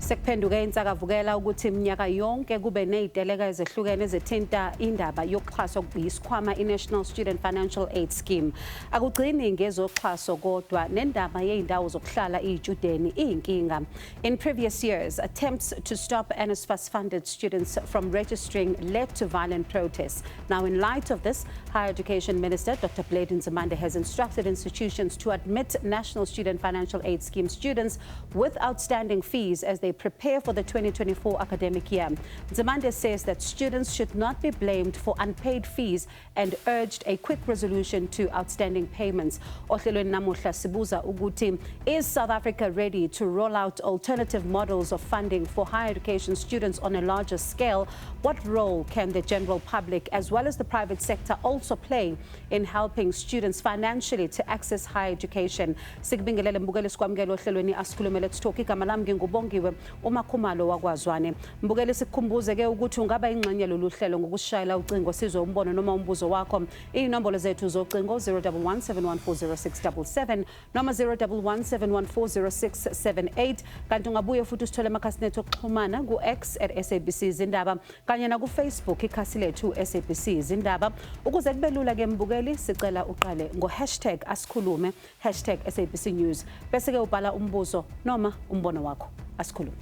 Sekuphenduke insakavukela ukuthi minyaka yonke kube neziteleka ezehlukene ezithinta indaba yokuxhaswa yisikhwama iNational Student Financial Aid Scheme. Akugcini ngezoxhaso kodwa nendaba yezindawo zokuhlala izitshudeni iyinkinga. In previous years, attempts to stop NSFAS-funded students from registering led to violent protests. Now, in light of this, Higher Education Minister Dr. Nzimande has instructed institutions to admit National Student Financial Aid Scheme students with outstanding fees as they prepare for the 2024 academic year. Nzimande says that students should not be blamed for unpaid fees and urged a quick resolution to outstanding payments. Ohlelweni namuhla sibuza ukuthi, is South Africa ready to roll out alternative models of funding for higher education students on a larger scale? What role can the general public as well as the private sector also play in helping students financially to access higher education? Sikubingelele mbukeli sikwamukela Ohlelweni Asikhulume Let's Talk. Igama lami ngingubongiwe umakhumalo wakwazwane. Mbukeli sikukhumbuze ke ukuthi ungaba ingxenye lolu hlelo ngokushayela ucingo sizwe umbono noma umbuzo wakho. Inombolo zethu zocingo 01171406777 noma 011714068. Kanti ungabuye futhi usithole amakhasi nethu okuxhumana ku-X @SABC Izindaba kanye na ku-Facebook ikhasi lethu SABC Izindaba. Ukuze kube lula ke mbukeli sicela uqale ngo#Asikhulume #SABC News bese ke ubhala umbuzo noma umbono wakho. Asikhulume.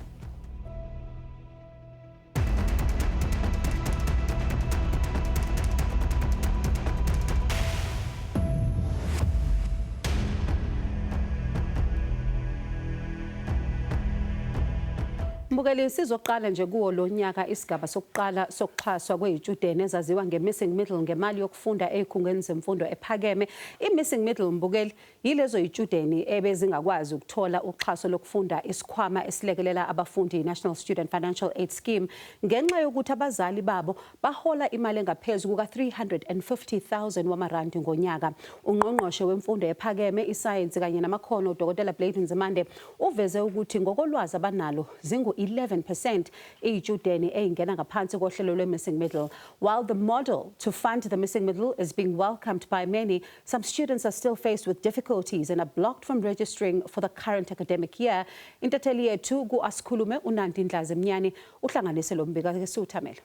Mbukeli sizoqala nje kuwo lo nyaka isigaba sokuqala sokuxhaswa kwezitshudeni ezaziwa nge-missing middle ngemali yokufunda ezikhungweni zemfundo ephakeme. I-missing middle mbukeli yilezo izitshudeni ebezingakwazi ukuthola uxhaso lokufunda isikhwama esilekelela abafundi iNational Student Financial Aid Scheme ngenxa yokuthi abazali babo bahola imali engaphezulu kuka-350,000 wamarandi ngonyaka. Ungqongqoshe wemfundo ephakeme, isayensi kanye namakhono uDkt. Nzimande uveze ukuthi ngokolwazi abanalo 11% izitshudeni ezingena ngaphansi kohlelo lwe-missing middle. While the model to fund the missing middle is being welcomed by many, some students are still faced with difficulties and are blocked from registering for the current academic year. Intatheli yethu ku-Asikhulume uNandindlazi Mnyani uhlanganise lo mbiko ke siwuthamela.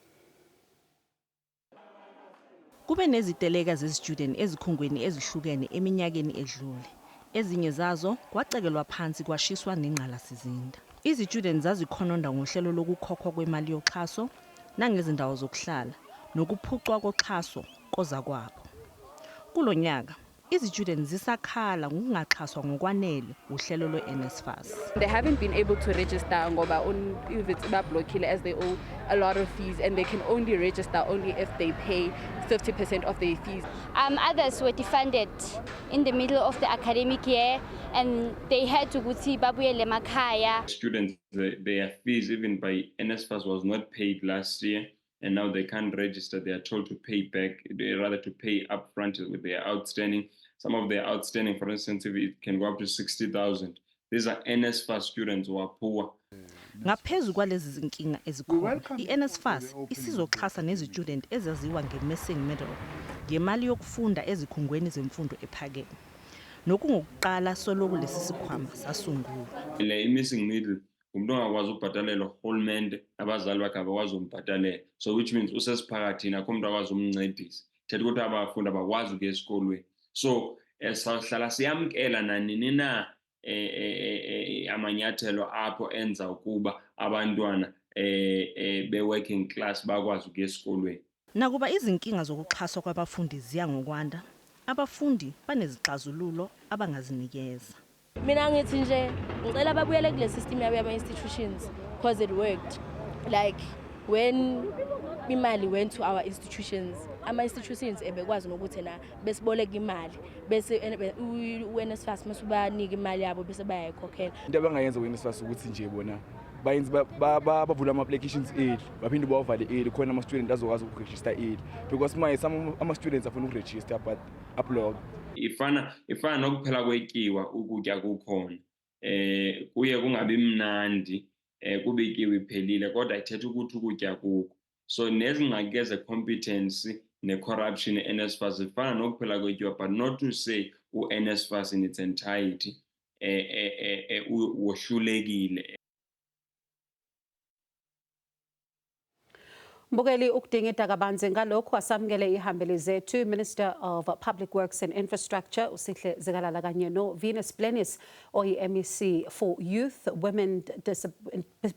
Kube neziteleka zezitshudeni ezikhungweni ezihlukene eminyakeni edlule. Ezinye zazo kwacekelwa phansi kwashiswa nengqalasizinda. Izitshudeni zazikhononda ngohlelo lokukhokhwa kwemali yoxhaso nangezindawo zokuhlala nokuphucwa koxhaso koza kwabo. Kulo nyaka izitshudeni zisakhala ngokungaxhaswa ngokwanele uhlelo lwe-NSFAS. They haven't been able to register ngoba if it's blocked as they owe a lot of fees and they can only register only if they pay 50% of their fees. Others were defunded in the middle of the academic year and they had to go to babuyele emakhaya. Students, their fees even by NSFAS was not paid last year, and now they can't register. They are told to pay back, rather to pay upfront with their outstanding. Some of their outstanding, for instance, if it can go up to 60,000. These are NSFAS students who are poor. Ngaphezu kwalezi zinkinga ezikhona, iNSFAS isizoxhasa nezitshudeni ezaziwa nge-missing middle ngemali yokufunda ezikhungweni zemfundo ephakeme. Nokungokuqala soloku lesi sikhwama sasungulwa. Le missing middle umuntu ongakwazi ukubhatalela urhulumente abazali bakhe abakwazi umbhatalela, so which means usesiphakathini akho umuntu akwazi umncedisa. Thetha ukuthi abafundi abakwazi ukuya esikolweni. So sahlala siyamkela nanini na amanyathelo apho enza ukuba abantwana be-working class bakwazi ukuya esikolweni. Nakuba izinkinga zokuxhaswa kwabafundi ziya ngokwanda, abafundi banezixazululo abangazinikeza. Mina ngithi nje ngicela babuyele kule system yabo yama-institutions because it worked. Like when imali went to our institutions, ama-institutions ebekwazi nokuthi na besiboleka imali bese u-NSFAS masubanika imali yabo bese bayayikhokhela. Into abangayenza ku-NSFAS ukuthi nje bona bayenze bavula ama-applications early baphinde bawavale early khona ama-student azokwazi ukuregister early because manje ama-students afuna ukuregister but upload. Ifana nokuphela kwekiwa ukutya kukhona. Kuye kungabi mnandi kube ikiwa iphelile kodwa ithetha ukuthi ukutya kukho. So nezingxaki ze-competency ne-corruption e-NSFAS zifana nokuphela kwekiwa, but not to say u-NSFAS in its entirety wohlulekile. Mbukeli ukudingida kabanzi ngalokho asamukele ihambeli zethu Minister of Public Works and Infrastructure uSihle Zikalala kanye no Venus Blenis MEC for Youth, Women,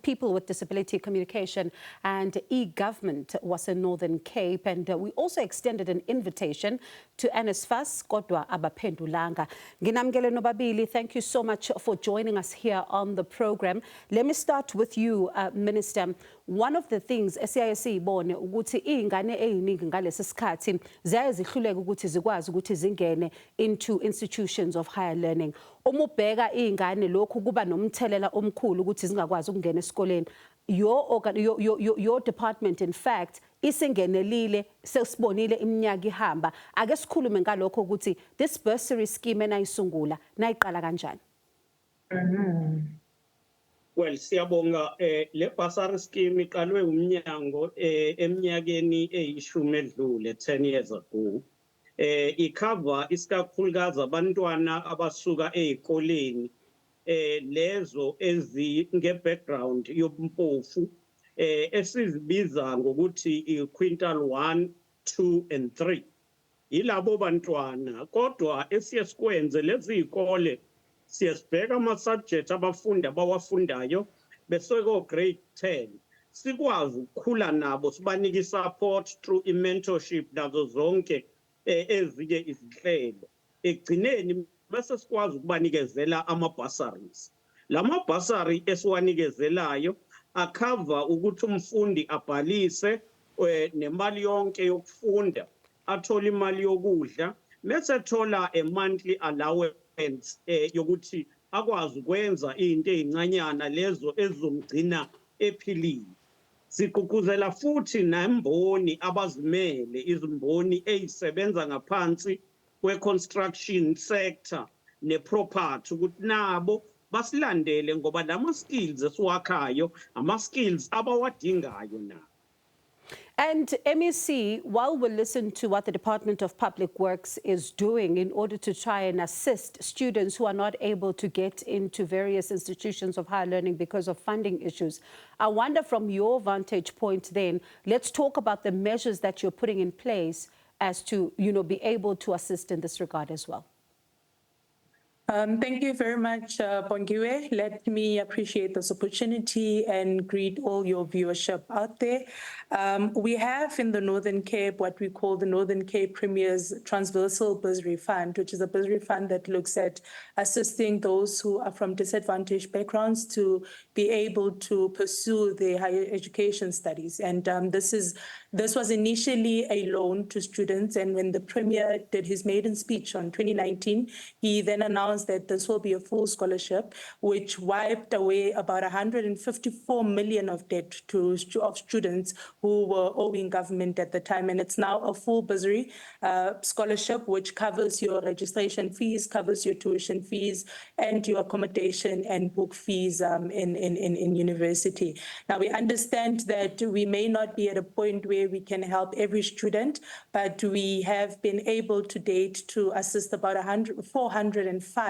People with Disability Communication and E-Government was in Northern Cape, and we also extended an invitation to NSFAS kodwa abaphendulanga. Nginamukele nobabili, thank you so much for joining us here on the program. Let me start with you, Minister. One of the things SABC ibone ukuthi izingane eziningi ngalesi sikhathi ziyazihluleka ukuthi zikwazi ukuthi zingene into institutions of higher learning. Uma ubheka izingane lokhu kuba nomthelela omkhulu ukuthi zingakwazi ukungena esikoleni. Your department in fact isingenelile sesibonile iminyaka ihamba. Ake sikhulume ngalokho ukuthi this bursary scheme enayisungula nayiqala kanjani? Well, siyabonga le bursary scheme iqalwe umnyango eminyakeni eyishumi edlule 10 years ago. Icover isikakhulukazi abantwana abasuka ezikoleni lezo ezinge background yobumpofu esizibiza ngokuthi i-quintile 1, 2 and 3. Yilabo bantwana kodwa esiyesikwenze lezi izikole siyasibheka ama-subject abafundi abawafundayo beseko grade 10 sikwazi ukukhula nabo sibanike i-support through i-mentorship nazo zonke ezinye izinhlelo ekugcineni bese sikwazi ukubanikezela ama-bursaries. Lama-bursary esiwanikezelayo akhava ukuthi umfundi abhalise nemali yonke yokufunda athola imali yokudla bese thola a monthly allowance yokuthi akwazi ukwenza izinto ezincanyana lezo ezomgcina ephilile. Siqhuquzela futhi nemboni abazimele izimboni ezisebenza ngaphansi kwe-construction sector ne-property ukuthi nabo basilandele ngoba lama skills esiwakhayo ama skills abawadingayo na. And MEC, while we listen to what the Department of Public Works is doing in order to try and assist students who are not able to get into various institutions of higher learning because of funding issues, I wonder from your vantage point then, let's talk about the measures that you're putting in place as to, be able to assist in this regard as well. Thank you very much, Bongiwe. Let me appreciate this opportunity and greet all your viewership out there. We have in the Northern Cape what we call the Northern Cape Premier's Transversal Bursary Fund, which is a bursary fund that looks at assisting those who are from disadvantaged backgrounds to be able to pursue their higher education studies. And this was initially a loan to students, and when the Premier did his maiden speech on 2019, he then announced that this will be a full scholarship, which wiped away about 154 million of debt of students who were owing government at the time. And it's now a full bursary scholarship, which covers your registration fees, covers your tuition fees, and your accommodation and book fees in university. Now, we understand that we may not be at a point where we can help every student, but we have been able to date to assist about 405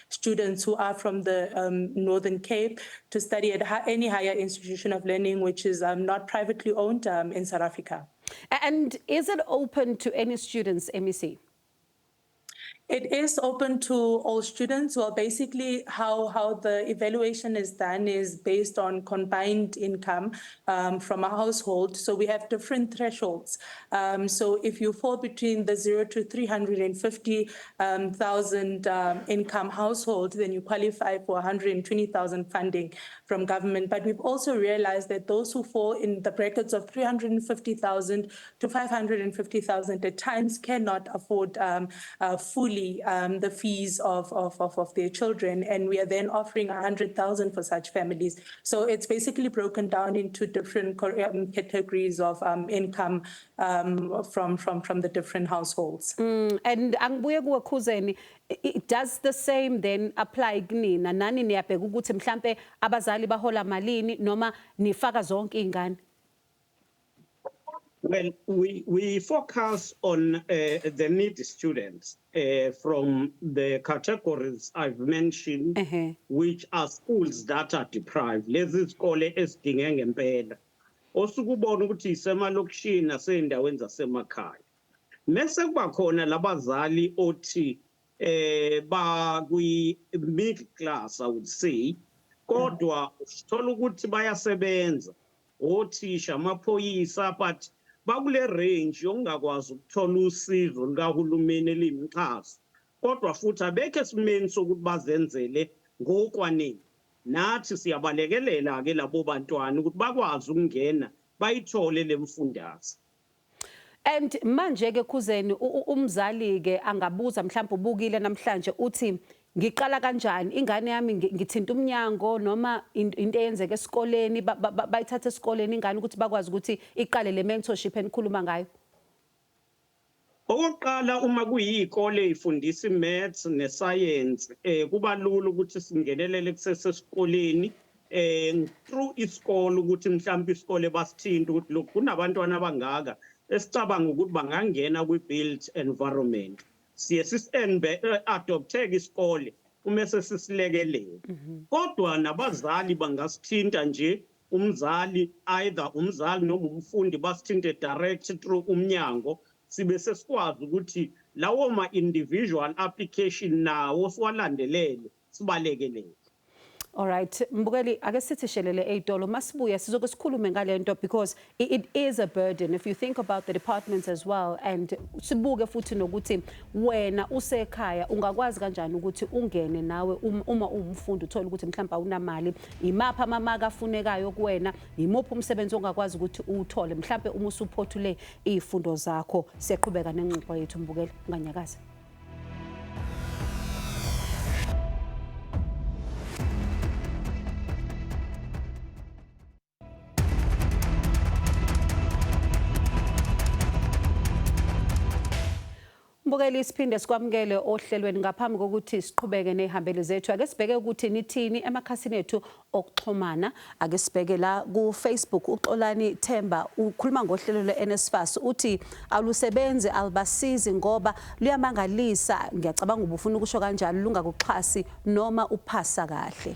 students who are from the Northern Cape to study at any higher institution of learning which is not privately owned in South Africa. And is it open to any students, MEC? It is open to all students. Well, basically how the evaluation is done is based on combined income from a household. So we have different thresholds. So if you fall between the 0 to 350,000 income household, then you qualify for 120,000 funding from government. But we've also realized that those who fall in the brackets of 350,000 to 550,000 at times cannot afford fully the fees of their children, and we are then offering 100,000 for such families. So it's basically broken down into different categories of income from the different households. And angibuye kuwe Khuzeni, does the same then apply kunina? Nani niyabheka ukuthi mhlambe abazali bahola malini noma nifaka zonke izingane? Well, we focus on the needy students from the categories I've mentioned, which are schools that are deprived. Lezi izikole ezidinge ngempela. osukubona ukuthi isemalokishini nasey'ndaweni zasemakhaya. Mese kuba khona labazali othi bakwi-middle class, I would say, kodwa usithola ukuthi bayasebenza, othisha, amaphoyisa, but bakule range yokungakwazi ukuthola usizo lukahulumeni eliyimxhaso, kodwa futhi abekho esimeni sokuthi bazenzele ngokwanele. Nathi siyabalekelela-ke labo bantwana ukuthi bakwazi ukungena bayithole le mfundaze. And manje-ke Khuzeni, umzali-ke angabuza mhlawumbe ubukile namhlanje uthi ngiqala kanjani ingane yami, ngithinta umnyango noma into eyenzeka esikoleni, bayithatha esikoleni ingane ukuthi bakwazi ukuthi iqale le mentorship enikhuluma ngayo? Okokuqala, uma kuyikole ifundisa i-maths ne-science, kuba lula ukuthi singenelele kusesesikoleni through isikole ukuthi mhlawumbe isikole basithinta ukuthi lokhu kunabantwana abangaka esicabanga ukuthi bangangena kwi-built environment. Siye adopteke isikole umese sisilekelele. Kodwa nabazali bangasithinta nje, umzali, either umzali noma umfundi basithinte direct through umnyango, sibe sesikwazi ukuthi lawo ma-individual application nawo siwalandelele, sibalekelele. All right, Mbukeli, ake sithi shelele ey'tolo masibuya sizoke sikhulume ngale nto because it is a burden if you think about the departments as well, and sibuke futhi nokuthi wena usekhaya ungakwazi kanjani ukuthi ungene nawe uma umfundi uthola ukuthi mhlawumbe awunamali, imapha amamaka afunekayo kuwena, imuphi umsebenzi ongakwazi ukuthi uwuthole mhlawumbe uma usuphothule iy'fundo zakho. Siyaqhubeka nengxoxo yethu Mbukeli, unganyakaza. Mbukeli, siphinde sikwamukele ohlelweni. Ngaphambi kokuthi siqhubeke nehambeli zethu, ake sibheke ukuthi nithini emakhasini ethu okuxhumana. Ake sibheke la ku Facebook, uXolani Themba ukhuluma ngohlelo lwe-NSFAS uthi alusebenzi alibasizi ngoba luyamangalisa. Ngiyacabanga ubufuna ukusho kanjalo, lungakuxhasi noma uphasa kahle.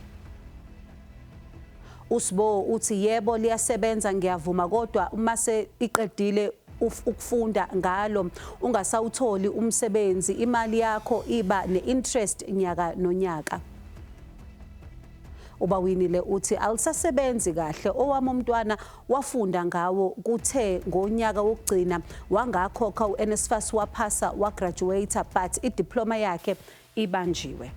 Usibo uthi yebo liyasebenza, ngiyavuma, kodwa uma se iqedile ukufunda ngalo ungasawutholi umsebenzi, imali yakho iba ne-interest nyaka nonyaka. Ubawinile uthi alisasebenzi kahle, owami umntwana wafunda ngawo kuthe ngonyaka wokugcina wangakhokha u-NSFAS waphasa wagraduate but idiploma yakhe ibanjiwe.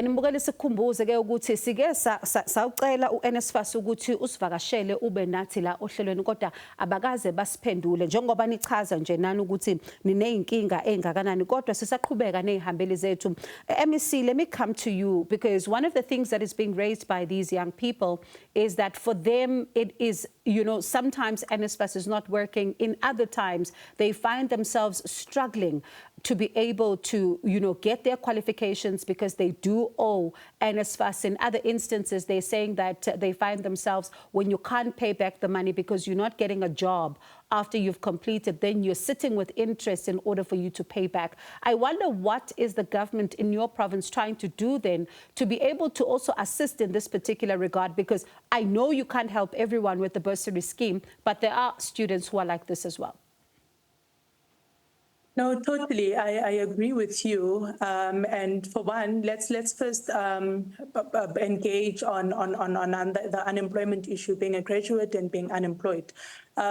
Mbukeli, sikhumbuze ke ukuthi sike sawucela u-NSFAS ukuthi usivakashele ube nathi la ohlelweni, kodwa abakaze basiphendule njengoba nichaza nje nani ukuthi niney'nkinga ey'ngakanani, kodwa sisaqhubeka ney'hambeli zethu. MEC, let me come to you because one of the things that is being raised by these young people is that for them it is, you know, sometimes NSFAS is not working. In other times they find themselves struggling to be able to, you know, get their qualifications because they do owe NSFAS. In other instances, they're saying that they find themselves when you can't pay back the money because you're not getting a job after you've completed, then you're sitting with interest in order for you to pay back. I wonder what is the government in your province trying to do then to be able to also assist in this particular regard, because I know you can't help everyone with the bursary scheme, but there are students who are like this as well. No, totally. I agree with you. And for one, let's first engage on the unemployment issue, being a graduate and being unemployed.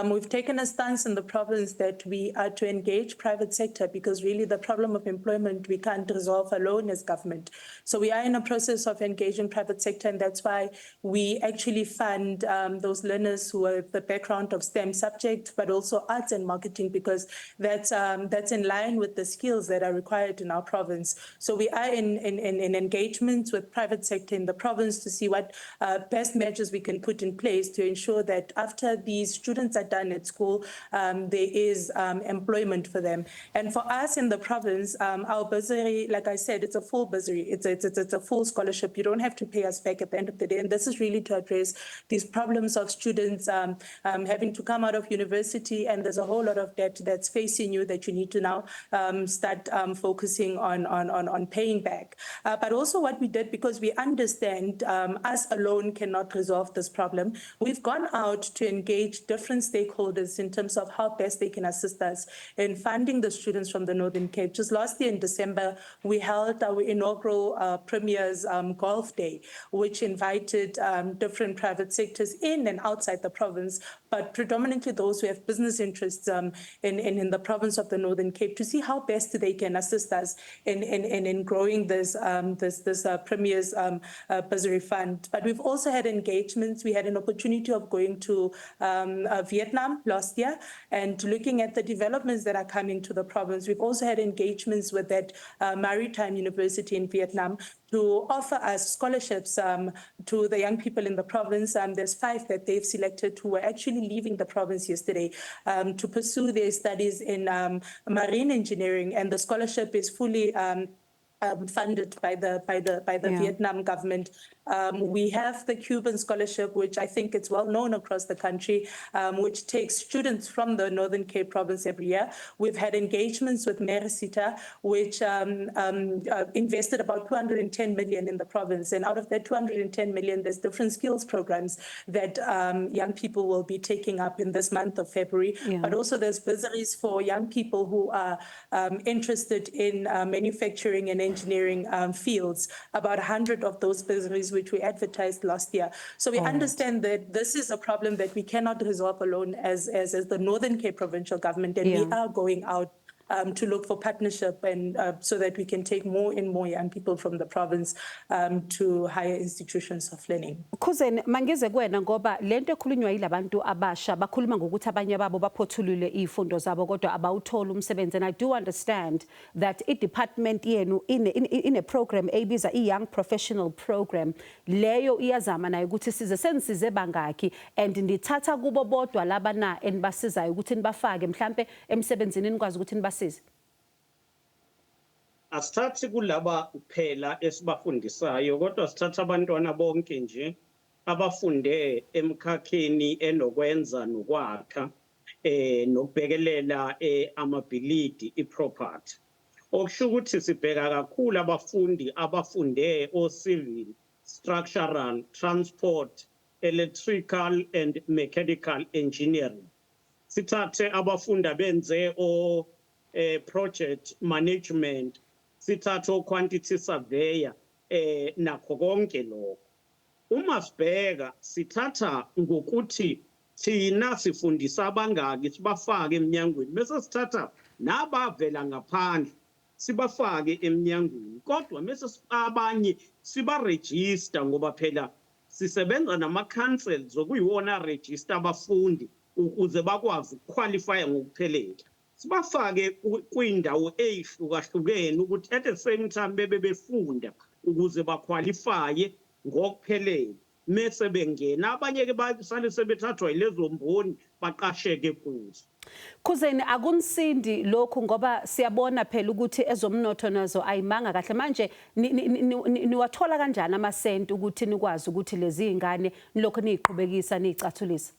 We've taken a stance in the province that we are to engage private sector because really the problem of employment we can't resolve alone as government. So we are in a process of engaging private sector, and that's why we actually fund those learners who have the background of STEM subject, but also arts and marketing, because that's in line with the skills that are required in our province. So we are in engagements with private sector in the province to see what best measures we can put in place to ensure that after these students assignments are done at school, there is employment for them. And for us in the province, our bursary, like I said, it's a full bursary. It's a full scholarship. You don't have to pay us back at the end of the day. And this is really to address these problems of students having to come out of university, and there's a whole lot of debt that's facing you that you need to now start focusing on paying back. But also what we did, because we understand us alone cannot resolve this problem, we've gone out to engage different stakeholders in terms of how best they can assist us in funding the students from the Northern Cape. Just last year in December, we held our inaugural Premier's Golf Day, which invited different private sectors in and outside the province, but predominantly those who have business interests in the province of the Northern Cape, to see how best they can assist us in growing this Premier's bursary fund. But we've also had engagements. We had an opportunity of going to Vietnam last year and looking at the developments that are coming to the province. We've also had engagements with that maritime university in Vietnam to offer us scholarships to the young people in the province. There's 5 that they've selected who were actually leaving the province yesterday to pursue their studies in marine engineering, and the scholarship is fully funded by the Vietnam government. We have the Cuban scholarship, which I think it's well known across the country, which takes students from the Northern Cape province every year. We've had engagements with Merisita, which invested about 210 million in the province. And out of that 210 million, there's different skills programs that young people will be taking up in this month of February. But also there's bursaries for young people who are interested in manufacturing and engineering fields, about 100 of those bursaries which we advertised last year. So we understand that this is a problem that we cannot resolve alone as the Northern Cape provincial government, and we are going out to look for partnership and so that we can take more and more young people from the province to higher institutions of learning. Khuzeni mangize kuwena ngoba lento ekhulunywa yilabantu abasha bakhuluma ngokuthi abanye babo baphothulile izifundo zabo kodwa abawuthola umsebenzi, and I do understand that i-department yenu in a program ebiza i-young professional program leyo iyazama nayo ukuthi size senisize bangaki and ndithatha kubo bodwa laba na enibasizayo ukuthi nibafake mhlambe emsebenzini nikwazi ukuthi nibasize. Asithathi kulaba kuphela esibafundisayo, kodwa sithatha abantwana bonke nje abafunde emkhakheni enokwenza nokwakha nokubhekelela amabhilidi iproperty. Okusho ukuthi sibheka kakhulu abafundi abafunde o-civil, structural, transport, electrical and mechanical engineering. Sithathe abafunda benze project management, sithatha quantity surveyor nakho konke lokho. Uma sibheka sithatha ngokuthi thina sifundisa abangaki sibafake eminyangweni, bese sithatha nabavela ngaphandle sibafake eminyangweni, kodwa bese abanye sibaregister ngoba phela sisebenza nama-councils okuyiwona register abafundi ukuze bakwazi ukuqualifya ngokuphelele. Sibafake kwindawo ezihlukahlukene ukuthi at the same time befunda ukuze baqualifye ngokuphelele. Mase bengena abanye ke basale sebethathwa yilezo mboni baqasheke kuzo. Khuzeni akunisindi lokhu ngoba siyabona phela ukuthi ezomnotho nazo ayimanga kahle. Manje niwathola kanjani amasenti ukuthi nikwazi ukuthi lezi ingane nilokho niqhubekisa nicathulisa?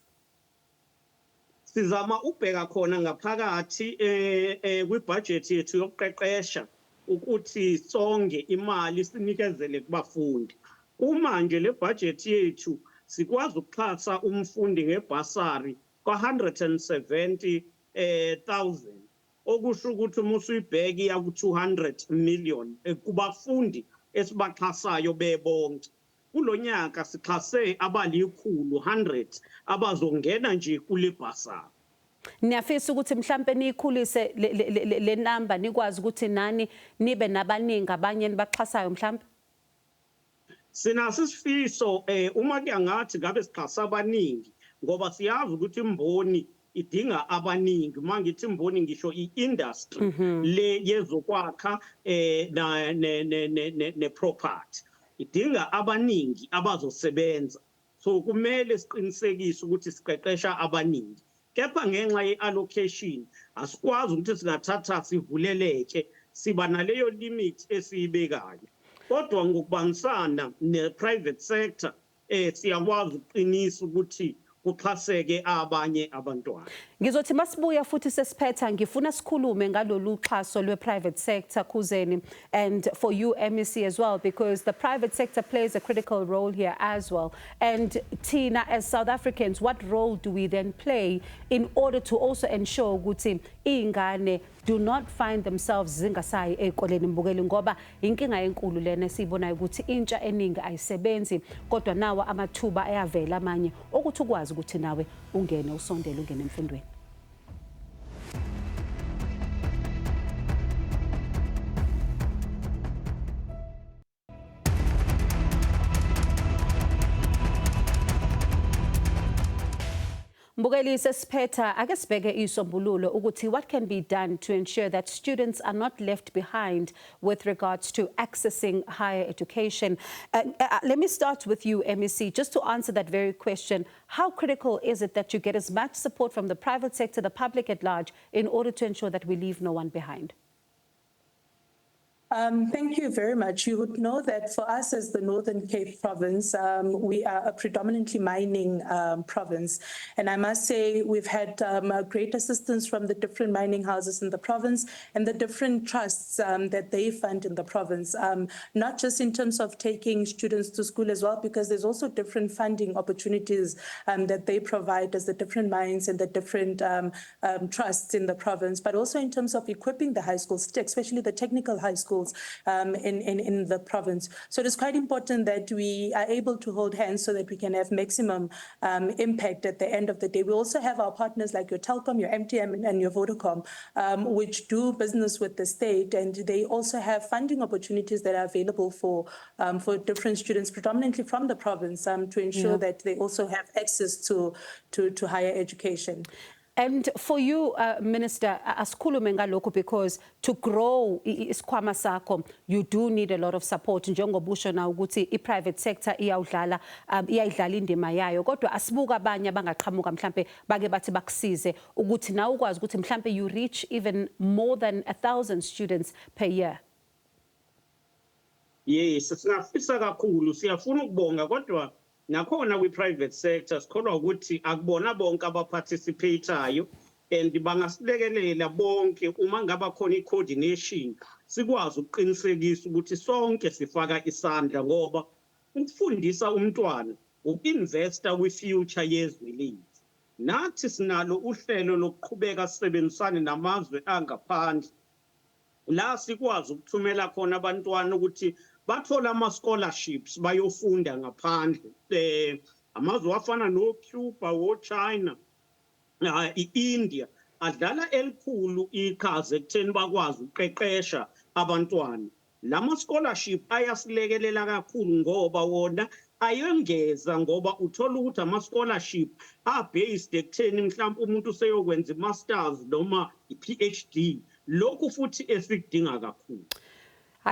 Sizama ubheka khona ngaphakathi kwibudget yethu yokuqeqesha ukuthi sonke imali sinikezele kubafundi. Uma nje le budget yethu sikwazi ukuxhasa umfundi ngebasari kwa170,000 okusho ukuthi musuyibheki ya ku200 million kubafundi esibaxhasayo bebonke. Kulonyaka sixhase abali100 abazongena nje kule basari. Niyafisa ukuthi mhlambe nikhulise le number nikwazi ukuthi nani nibe nabaningi abanye nibaxhasayo mhlambe? Sinaso isifiso uma kuyangathi ngabe sixhasa abaningi ngoba siyazi ukuthi imboni idinga abaningi. Mangithi imboni ngisho i-industry le yezokwakha ne property idinga abaningi abazosebenza. So kumele siqinisekise ukuthi siqeqesha abaningi. kepha ngenxa ye-allocation asikwazi ukuthi singathatha sivuleleke siba naleyo limit esiyibekayo. Kodwa ngokubangisana ne-private sector siyakwazi ukuqinisa ukuthi kuxhaseke abanye abantwana. Ngizothi masibuya futhi sesiphetha ngifuna sikhulume ngalolu xhaso lwe-private sector Khuzeni, and for you MEC as well, because the private sector plays a critical role here as well. And Tina, as South Africans, what role do we then play in order to also ensure ukuthi ingane do not find themselves zingasayi ezikoleni mbukeli, ngoba inkinga enkulu lena siyibona ukuthi intsha eningi ayisebenzi kodwa nawa amathuba ayavela amanye ukuthi ukwazi ukuthi nawe ungene usondele ungene emfundweni. Mbukeli sesiphetha ake sibheke isombululo ukuthi what can be done to ensure that students are not left behind with regards to accessing higher education. Let me start with you, MEC, just to answer that very question. How critical is it that you get as much support from the private sector, the public at large, in order to ensure that we leave no one behind? Thank you very much. You would know that for us as the Northern Cape province, we are a predominantly mining province. And I must say we've had great assistance from the different mining houses in the province and the different trusts that they fund in the province, not just in terms of taking students to school as well, because there's also different funding opportunities that they provide as the different mines and the different trusts in the province, but also in terms of equipping the high schools, especially the technical high schools in the province. So it is quite important that we are able to hold hands so that we can have maximum impact at the end of the day. We also have our partners like your Telkom, your MTN and your Vodacom, which do business with the state, and they also have funding opportunities that are available for different students, predominantly from the province, to ensure that they also have access to higher education. And for you, Minister, asikhulume ngalokho, because to grow isikhwama sakho, you do need a lot of support. Njengoba usho na ukuthi i-private sector iyayidlala indima yayo. Kodwa asibuka abanye abangaqhamuka mhlambe bake bathi bakusize ukuthi nawe ukwazi ukuthi mhlambe you reach even more than 1,000 students per year. Yes, singafisa kakhulu, siyafuna ukubonga kodwa nakhona kwi-private sector sikholwa ukuthi akubona bonke abaparticipate-ayo and bangasilekelela bonke uma ngaba khona i-coordination sikwazi ukuqinisekisa ukuthi sonke sifaka isandla, ngoba ukufundisa umntwana uku-investa kwi-future yezwe lethu. Nathi sinalo uhlelo lokuqhubeka sisebenzisane namazwe angaphandle la sikwazi ukuthumela khona abantwana ukuthi bathola ama-scholarships bayofunda ngaphandle. Amazwe afana no-Cuba, wo-China, i-India adlala elikhulu iqhaza ekutheni bakwazi ukuqeqesha abantwana. Lama-scholarship ayasilekelela kakhulu ngoba wona ayongeza, ngoba uthola ukuthi ama-scholarship are-based ekutheni mhlawumbe umuntu useyokwenza i-masters noma i-PhD, lokhu futhi esikudinga kakhulu.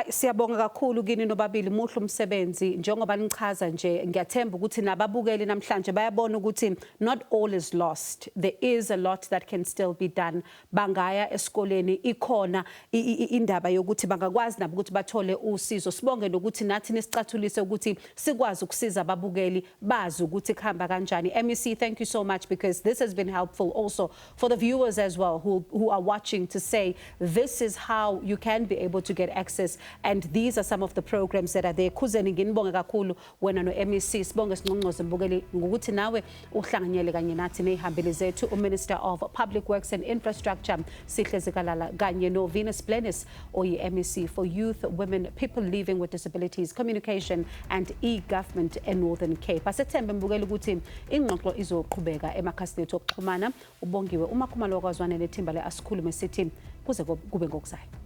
Siyabonga kakhulu kini nobabili, muhle umsebenzi. Njengoba nichaza nje, ngiyathemba ukuthi nababukeli namhlanje bayabona ukuthi not all is lost. There is a lot that can still be done. Bangaya esikoleni, ikhona indaba yokuthi bangakwazi nabo ukuthi bathole usizo. Sibonge nokuthi nathi nisicathulise ukuthi sikwazi ukusiza ababukeli bazi ukuthi kuhamba kanjani. MEC, thank you so much, because this has been helpful also for the viewers as well who are watching, to say this is how you can be able to get access. And these are some of the programs that are there. Khuzeni nginibonge kakhulu wena no MEC, sibonge sinqonqoze mbukeli ngokuthi nawe uhlanganyele kanye nathi nezihambeli zethu, Minister of Public Works and Infrastructure Sihle Zikalala kanye no Venus Blenis oyi MEC for Youth, Women, People Living with Disabilities, Communication and E-Government in Northern Cape. Asethembe mbukeli ukuthi ingxoxo izoqhubeka emakhasini ethu okuxhumana. Ubongiwe uMakhumalo waKwaZwane nethimba le Asikhulume sithi kuze kube ngokuzayo.